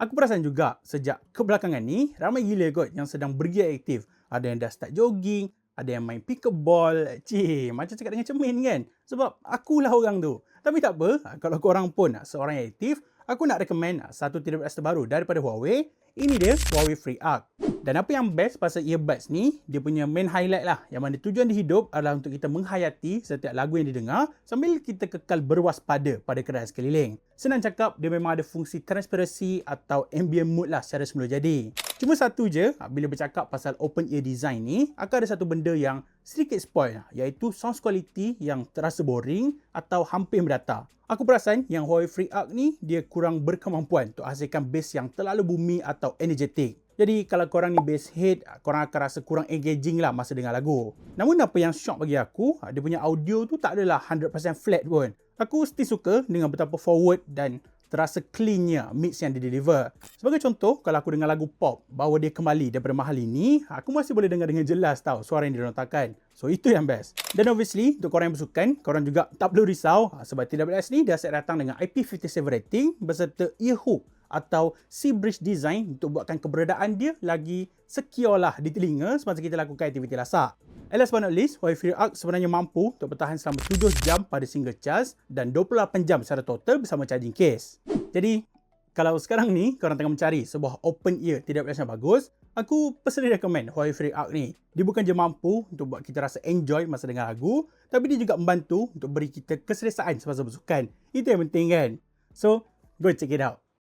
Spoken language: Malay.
Aku perasan juga sejak kebelakangan ni, ramai gila kot yang sedang bergiat aktif. Ada yang dah start jogging, ada yang main pickleball. Macam cakap dengan cermin kan? Sebab akulah orang tu. Tapi tak apa, kalau korang pun seorang yang aktif, aku nak recommend satu TWS terbaru daripada Huawei. Ini dia Huawei Free Arc. Dan apa yang best pasal earbuds ni, dia punya main highlight lah. Yang mana tujuan dia hidup adalah untuk kita menghayati setiap lagu yang didengar sambil kita kekal berwaspada pada keadaan sekeliling. Senang cakap, dia memang ada fungsi transparansi atau ambient mode lah secara semula jadi. Cuma satu je, bila bercakap pasal open ear design ni, akan ada satu benda yang sedikit spoil, iaitu sound quality yang terasa boring atau hampir merata. Aku perasan yang Huawei Free Arc ni, dia kurang berkemampuan untuk hasilkan bass yang terlalu bumi atau energetik. Jadi kalau korang ni bass head, korang akan rasa kurang engaging lah masa dengar lagu. Namun apa yang shock bagi aku, dia punya audio tu tak adalah 100% flat pun. Aku still suka dengan betapa forward dan terasa cleannya mix yang dia deliver. Sebagai contoh, kalau aku dengar lagu pop, bawa dia kembali daripada mahal ini, aku masih boleh dengar dengan jelas tau suara yang dirontakkan. So itu yang best. Dan obviously, untuk korang yang bersukan, korang juga tak perlu risau sebab TWS ni dah set datang dengan IP57 rating berserta ear hook atau C-bridge design untuk buatkan keberadaan dia lagi secure lah di telinga semasa kita lakukan aktiviti lasak. Last but not least, Huawei Free Arc sebenarnya mampu untuk bertahan selama 7 jam pada single charge dan 28 jam secara total bersama charging case. Jadi, kalau sekarang ni korang tengah mencari sebuah open ear TWS yang bagus, aku personally recommend Huawei Free Arc ni. Dia bukan je mampu untuk buat kita rasa enjoy masa dengar lagu, tapi dia juga membantu untuk beri kita keselesaan semasa bersukan. Itu yang penting kan? So, go check it out.